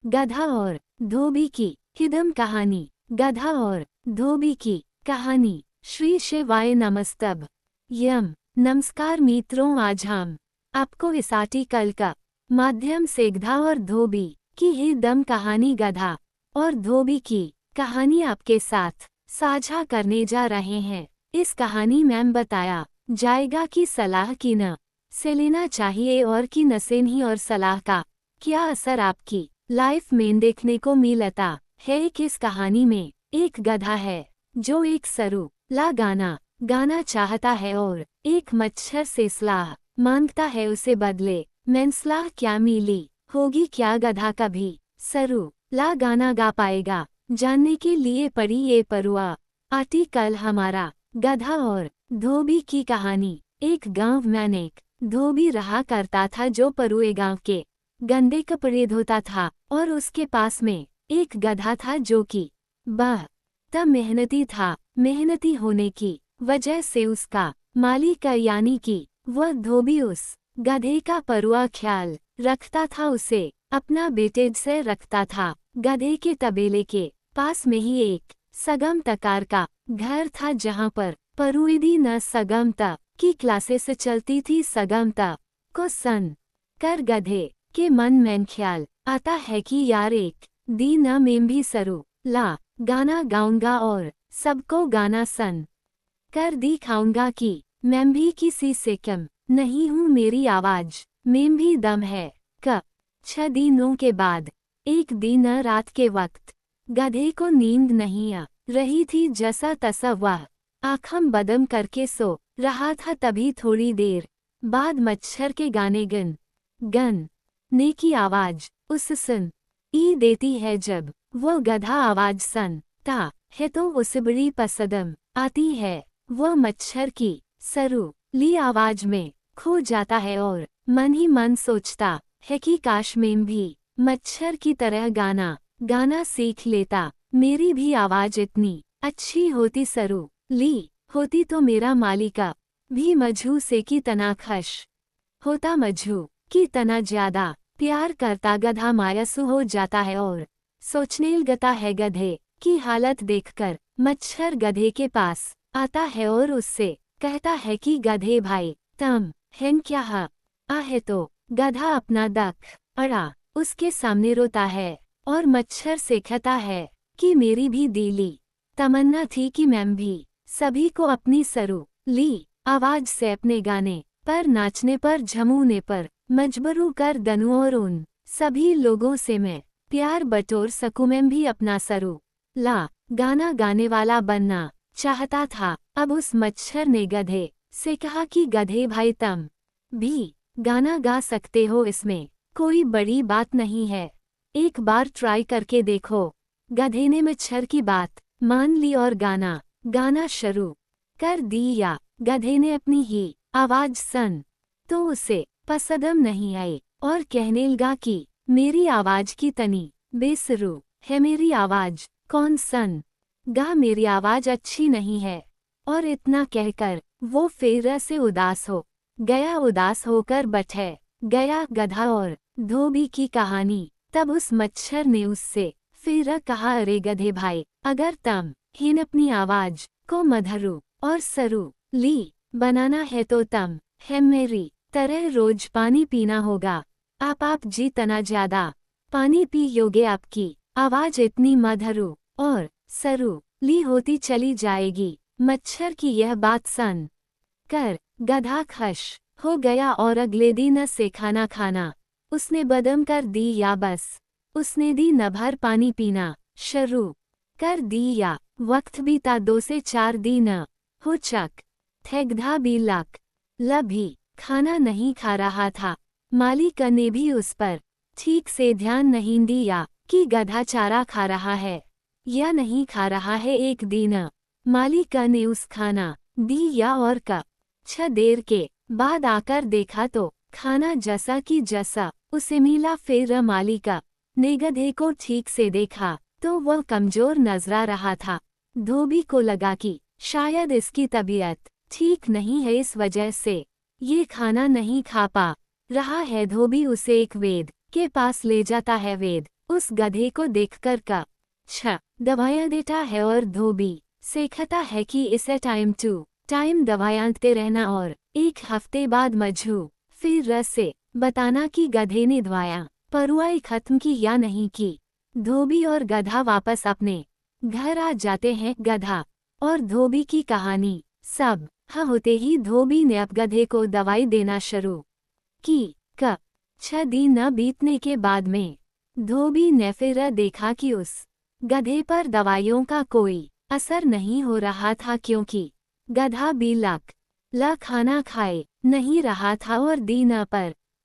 गधा और धोबी की हिदम कहानी। गधा और धोबी की कहानी। श्री शिवाय नमस्तभ। यम नमस्कार मित्रों, आज हम आपको इस आर्टिकल का माध्यम से गधा और धोबी की हिदम कहानी, गधा और धोबी की कहानी आपके साथ साझा करने जा रहे हैं। इस कहानी में बताया जाएगा कि सलाह की न से लेना चाहिए और कि न से नहीं, और सलाह का क्या असर आपकी लाइफ में देखने को मिलता है। किस कहानी में एक गधा है जो एक सरू ला गाना गाना चाहता है और एक मच्छर से सलाह मांगता है उसे बदले में सलाह क्या मिली होगी। क्या गधा कभी सरू ला गाना गा पाएगा? जानने के लिए पढ़ी ये परुआ आर्टिकल हमारा। गधा और धोबी की कहानी। एक गांव में एक धोबी रहा करता था जो परुए गांव के गंदे कपड़े धोता था, और उसके पास में एक गधा था जो कि तब मेहनती था। मेहनती होने की वजह से उसका मालिक यानी कि वह धोबी उस गधे का परुआ ख्याल रखता था, उसे अपना बेटे से रखता था। गधे के तबेले के पास में ही एक सगम तकार का घर था जहां पर परुएदी न सगम त की क्लासेस चलती थी। सगम त को सन कर गधे के मन में ख्याल आता है कि यार एक दिन मैं भी सरू ला गाना गाऊंगा और सबको गाना सन कर दिखाऊंगा कि मैं भी किसी से कम नहीं हूँ, मेरी आवाज में भी दम है। 6 दिनों के बाद एक दिन रात के वक्त गधे को नींद नहीं आ रही थी। जैसा तसा वह आँखें बंद करके सो रहा था, तभी थोड़ी देर बाद मच्छर के गाने गन ने की आवाज उस सुन ई देती है। जब वो गधा आवाज सन ता है तो उसे बड़ी पसंद आती है। वह मच्छर की सरू ली आवाज में खो जाता है और मन ही मन सोचता है कि काश मैं भी मच्छर की तरह गाना सीख लेता। मेरी भी आवाज इतनी अच्छी होती, सरू ली होती तो मेरा मालिका भी मजहू से की तना खुश होता, मजहू की तना ज्यादा प्यार करता। गधा मायूस हो जाता है और सोचने लगता है। गधे की हालत देखकर मच्छर गधे के पास आता है और उससे कहता है कि गधे भाई तुम हैं क्या है? तो गधा अपना दख अड़ा उसके सामने रोता है और मच्छर से कहता है कि मेरी भी दिली तमन्ना थी कि मैं भी सभी को अपनी सरू ली आवाज से अपने गाने पर नाचने पर झूमने पर मजबूर कर दूं और उन सभी लोगों से मैं प्यार बटोर सकूं। मैं भी अपना सरू ला गाना गाने वाला बनना चाहता था। अब उस मच्छर ने गधे से कहा कि गधे भाई तुम भी गाना गा सकते हो, इसमें कोई बड़ी बात नहीं है, एक बार ट्राई करके देखो। गधे ने मच्छर की बात मान ली और गाना शुरू कर दिया। गधे ने अपनी ही आवाज सन तो उसे पसंद नहीं आई और कहने लगा कि मेरी आवाज की तनी बेसरू है, मेरी आवाज कौन सन गा, मेरी आवाज अच्छी नहीं है। और इतना कहकर वो फिर से उदास हो गया। उदास होकर बैठ गया। गधा और धोबी की कहानी। तब उस मच्छर ने उससे फिर कहा, अरे गधे भाई, अगर तुम हिन अपनी आवाज को मधुर और सरू ली बनाना है तो तुम है मेरी तरह रोज पानी पीना होगा। आप जितना ज्यादा पानी पियोगे आपकी आवाज इतनी मधुर और सरू ली होती चली जाएगी। मच्छर की यह बात सुन कर गधा खुश हो गया और अगले दिन से खाना उसने बदम कर दी, या बस उसने दिन भर पानी पीना शुरू कर दिया। वक्त बीता 2 से 4 दिन हो चक थे। गधा भी लभी खाना नहीं खा रहा था। मालिक ने भी उस पर ठीक से ध्यान नहीं दिया कि गधा चारा खा रहा है या नहीं खा रहा है। एक दिन मालिक ने उस खाना दिया और 6 देर के बाद आकर देखा तो खाना जैसा कि जैसा उसे मिला। फिर मालिक ने गधे को ठीक से देखा तो वह कमजोर नजर आ रहा था। धोबी को लगा कि शायद इसकी तबीयत ठीक नहीं है, इस वजह से ये खाना नहीं खा पा रहा है। धोबी उसे एक वैद्य के पास ले जाता है। वैद्य उस गधे को देखकर क छ दवाइयाँ देता है और धोबी सीखता है कि इसे टाइम दवाइयाँ देते रहना और 1 हफ्ते बाद मजहू फिर र से बताना कि गधे ने दवाइयाँ परुआई खत्म की या नहीं की। धोबी और गधा वापस अपने घर आ जाते हैं। गधा और धोबी की कहानी सब होते ही धोबी ने अब गधे को दवाई देना शुरू की। क 6 दिन न बीतने के बाद में धोबी ने फिर देखा कि उस गधे पर दवाइयों का कोई असर नहीं हो रहा था, क्योंकि गधा भी ल खाना खाए नहीं रहा था और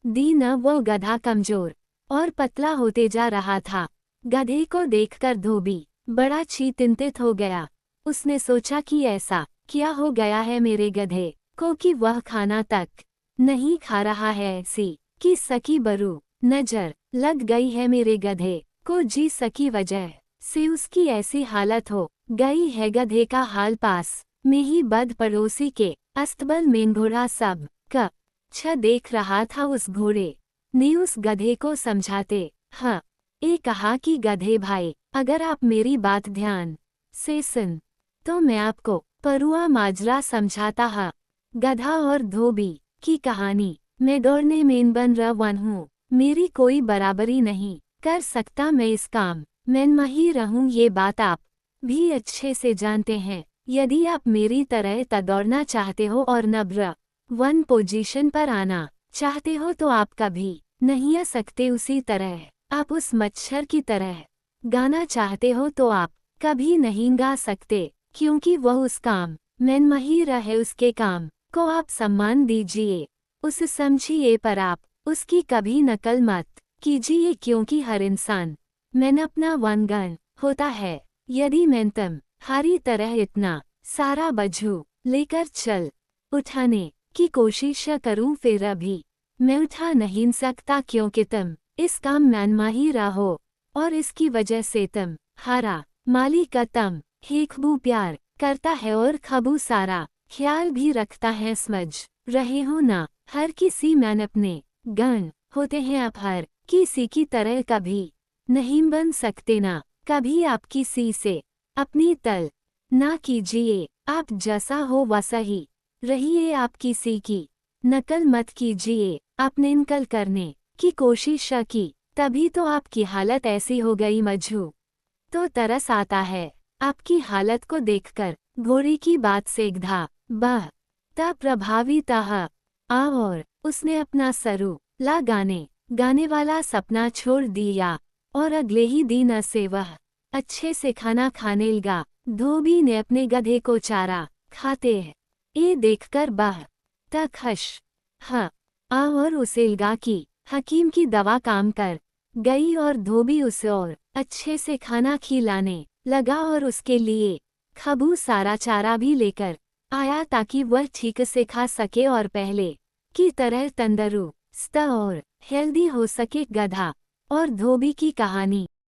दिन वो गधा कमजोर और पतला होते जा रहा था। गधे को देखकर धोबी बड़ा चिंतित हो गया। उसने सोचा कि ऐसा क्या हो गया है मेरे गधे को कि वह खाना तक नहीं खा रहा है। ऐसी कि सकी बरू नजर लग गई है मेरे गधे को, जी सकी वजह से उसकी ऐसी हालत हो गई है। गधे का हाल पास में ही बद पड़ोसी के अस्तबल में घोड़ा सब क छ देख रहा था। उस घोड़े ने उस गधे को समझाते ए कहा कि गधे भाई, अगर आप मेरी बात ध्यान से सुन तो मैं आपको परुआ माजरा समझाता हा। गधा और धोबी की कहानी। मैं दौड़ने में बन रहा हूँ, मेरी कोई बराबरी नहीं कर सकता मैं इस काम मैं माहिर रहूं, ये बात आप भी अच्छे से जानते हैं। यदि आप मेरी तरह दौड़ना चाहते हो और नंबर 1 पोजीशन पर आना चाहते हो तो आप कभी नहीं आ सकते। उसी तरह आप उस मच्छर की तरह गाना चाहते हो तो आप कभी नहीं गा सकते, क्योंकि वह उस काम में माहिर है। उसके काम को आप सम्मान दीजिए, उसे समझिए, पर आप उसकी कभी नकल मत कीजिए, क्योंकि हर इंसान में अपना वनगन होता है। यदि मैं तुम हरी तरह इतना सारा बझू लेकर चल उठाने की कोशिश करूं, फिर अभी मैं उठा नहीं सकता, क्योंकि तुम इस काम में माहिर हो और इसकी वजह से तुम हरा माली का तम हेखबू प्यार करता है और खबू सारा ख्याल भी रखता है। समझ रहे हो ना? हर किसी में अपने गण होते हैं। आप हर किसी की तरह कभी नहीं बन सकते ना। कभी आप किसी से अपनी तल ना कीजिए, आप जैसा हो वैसा ही रहिए। आप किसी की नकल मत कीजिए। आपने नकल करने की कोशिश की तभी तो आपकी हालत ऐसी हो गई। मजहू तो तरस आता है आपकी हालत को देखकर। घोड़े की बात से गधा बह ता प्रभावित और उसने अपना सरू ला गाने वाला सपना छोड़ दिया और अगले ही दिन से वह अच्छे से खाना खाने लगा। धोबी ने अपने गधे को चारा खाते हैं ये देखकर बह ता खुश और उसे लगा कि हकीम की दवा काम कर गई और धोबी उसे और अच्छे से खाना खिलाने लगा और उसके लिए खबू सारा चारा भी लेकर आया ताकि वह ठीक से खा सके और पहले की तरह तंदुरुस्त और हेल्दी हो सके। गधा और धोबी की कहानी।